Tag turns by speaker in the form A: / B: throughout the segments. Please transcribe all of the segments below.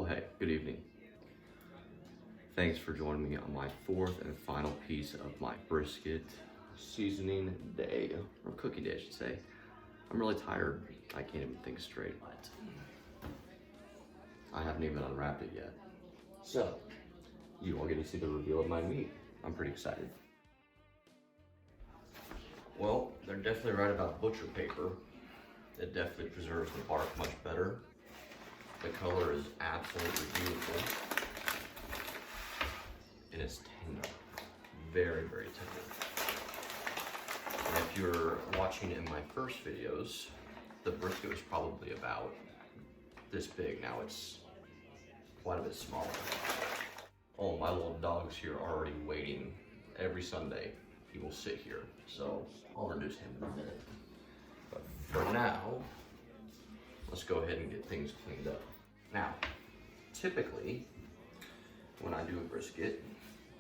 A: Well, hey, good evening. Thanks for joining me on my fourth and final piece of my brisket seasoning day, or cooking day, I should say. I'm really tired. I can't even think straight, but I haven't even unwrapped it yet. So, you all get to see the reveal of my meat. I'm pretty excited. Well, they're definitely right about butcher paper. It definitely preserves the bark much better. The color is absolutely beautiful. And it's tender. Very, very tender. And if you're watching in my first videos, the brisket was probably about this big. Now it's quite a bit smaller. Oh, my little dog's here already waiting. Every Sunday, he will sit here. So I'll introduce him in a minute. But for now, let's go ahead and get things cleaned up. Now, typically, when I do a brisket,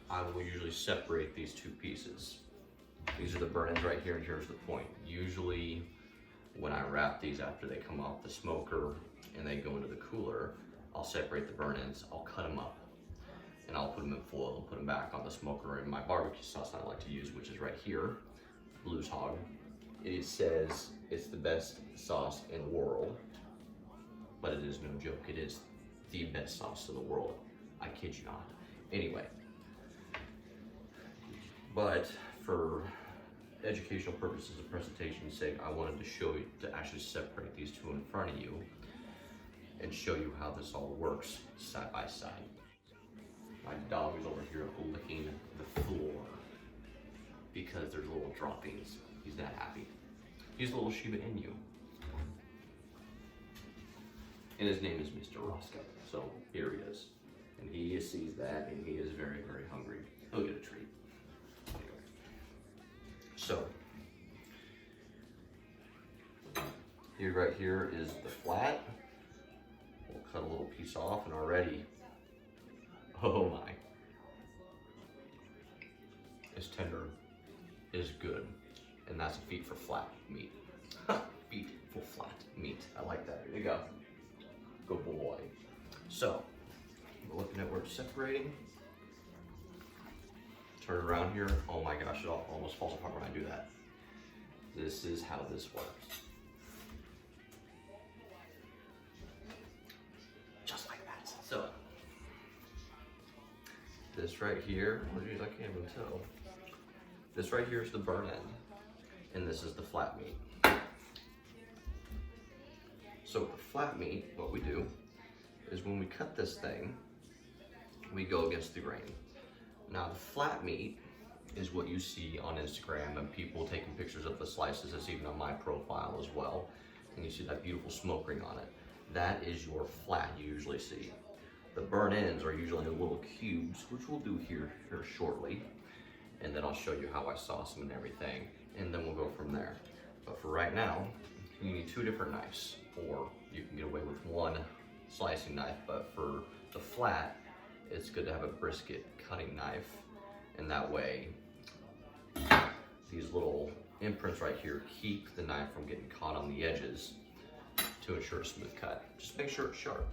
A: I will usually separate these two pieces. These are the burn ends right here, and here's the point. Usually, when I wrap these after they come off the smoker and they go into the cooler, I'll separate the burn ends, I'll cut them up, and I'll put them in foil and put them back on the smoker in my barbecue sauce I like to use, which is right here, Blues Hog. It says it's the best sauce in the world, but it is no joke. It is the best sauce in the world. I kid you not. Anyway, but for educational purposes of presentation's sake, I wanted to show you, to actually separate these two in front of you and show you how this all works side by side. My dog is over here licking the floor because there's little droppings. He's that happy. He's a little Shiba Inu. And his name is Mr. Roscoe. So here he is. And he sees that and he is very, very hungry. He'll get a treat. So, here right here is the flat. We'll cut a little piece off and already, oh my, it's tender, it's good. And that's a feat for flat meat. Feet for flat meat. I like that. There you go. Good boy. So, we're looking at where it's separating. Turn it around here. Oh my gosh, it almost falls apart when I do that. This is how this works. Just like that. So, this right here, oh geez, I can't even tell. This right here is the burn end, and this is the flat meat. So with the flat meat, what we do is when we cut this thing, we go against the grain. Now the flat meat is what you see on Instagram and people taking pictures of the slices. It's even on my profile as well. And you see that beautiful smoke ring on it. That is your flat you usually see. The burn ends are usually in little cubes, which we'll do here shortly. And then I'll show you how I sauce them and everything. And then we'll go from there. But for right now, you need two different knives, or you can get away with one slicing knife. But for the flat, it's good to have a brisket cutting knife, and that way these little imprints right here keep the knife from getting caught on the edges to ensure a smooth cut. Just make sure it's sharp.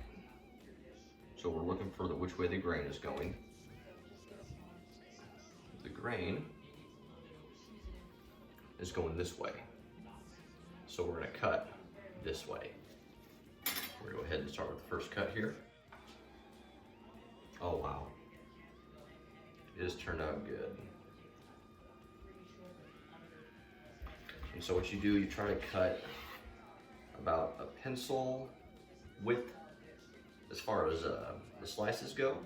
A: So we're looking for which way the grain is going. The grain is going this way, so we're going to cut this way. We're going to go ahead and start with the first cut here. Oh wow, it has turned out good. And so what you do, you try to cut about a pencil width as far as the slices go.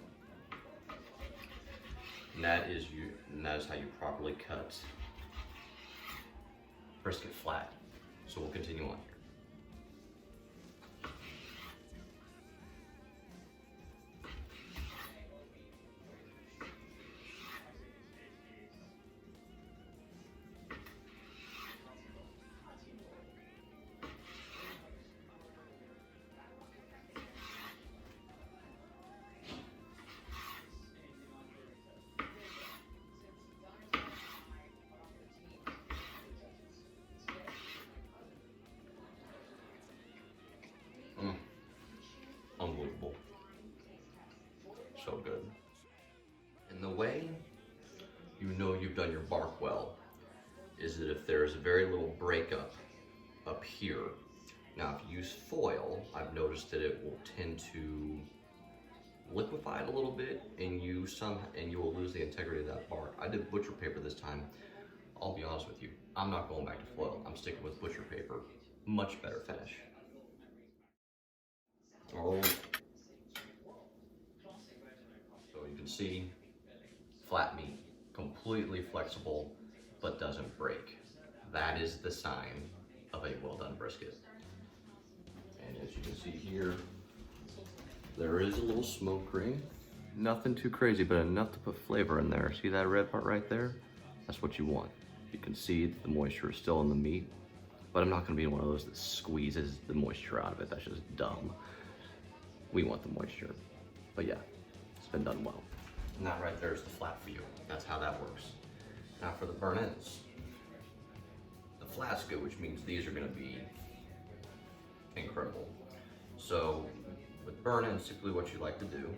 A: And that is how you properly cut brisket flat. So we'll continue on. is that if there's a very little breakup up here, now if you use foil, I've noticed that it will tend to liquefy it a little bit, and you will lose the integrity of that bark. I did butcher paper this time. I'll be honest with you, I'm not going back to foil. I'm sticking with butcher paper. Much better finish. Oh. So you can see, flat meat, completely flexible, but doesn't break. That is the sign of a well done brisket. And as you can see here, there is a little smoke ring. Nothing too crazy, but enough to put flavor in there. See that red part right there? That's what you want. You can see the moisture is still in the meat, but I'm not gonna be one of those that squeezes the moisture out of it. That's just dumb. We want the moisture. But yeah, it's been done well. And that right there is the flat view. That's how that works. Now for the burn ends. The flat's good, which means these are gonna be incredible. So with burn ends, typically what you like to do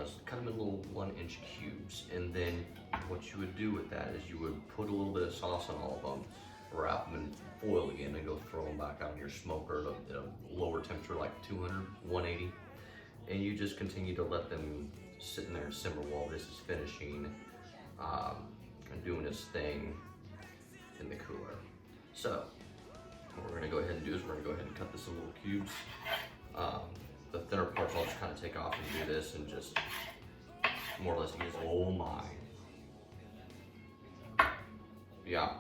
A: is cut them in little 1-inch cubes. And then what you would do with that is you would put a little bit of sauce on all of them, wrap them in foil again, and go throw them back out in your smoker at a lower temperature, like 200, 180. And you just continue to let them sit in there and simmer while this is finishing and doing its thing in the cooler. So what we're gonna go ahead and do is we're gonna go ahead and cut this in little cubes. The thinner parts I'll just kind of take off and do this and just more or less use, oh my. Yeah.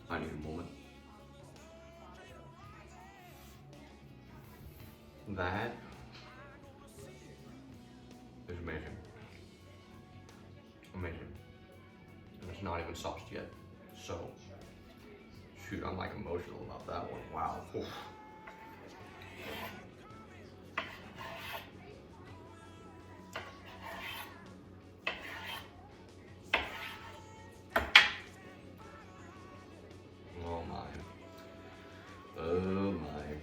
A: I need a moment. That is amazing. Amazing. And it's not even sauced yet. So, shoot, I'm like emotional about that one. Wow. Oof. Oh my. Oh my.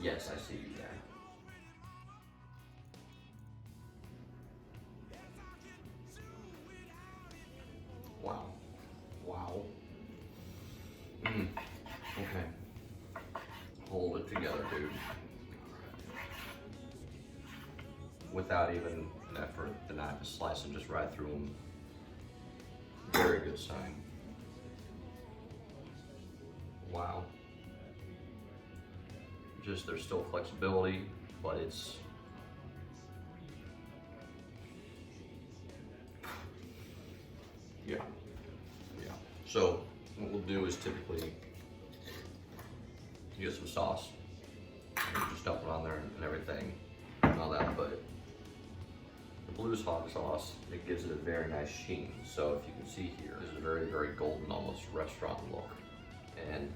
A: Yes, I see you there. Wow. Wow. Okay. Hold it together, dude. Without even an effort, the knife is slicing just right through them. Very good sign. Wow. Just there's still flexibility, but it's yeah. So what we'll do is typically get some sauce and just dump it on there and everything and all that, but the Blues hog sauce, it gives it a very nice sheen. So if you can see here, this is a very, very golden, almost restaurant look. And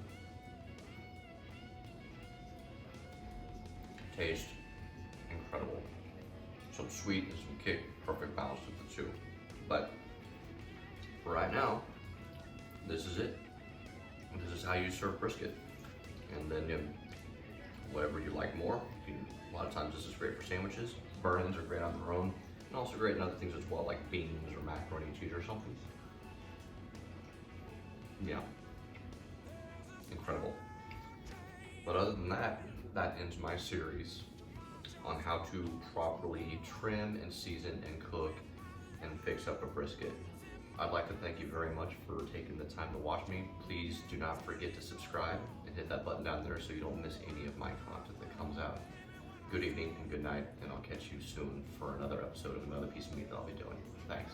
A: taste incredible. Some sweet and some kick, perfect balance of the two. But for right now, this is it. This is how you serve brisket. And then whatever you like more, a lot of times this is great for sandwiches. Burn-ins are great on their own, and also great in other things as well, like beans or macaroni and cheese or something. Yeah, incredible. But other than that, that ends my series on how to properly trim and season and cook and fix up a brisket. I'd like to thank you very much for taking the time to watch me. Please do not forget to subscribe and hit that button down there so you don't miss any of my content that comes out. Good evening and good night, and I'll catch you soon for another episode of another piece of meat that I'll be doing. Thanks.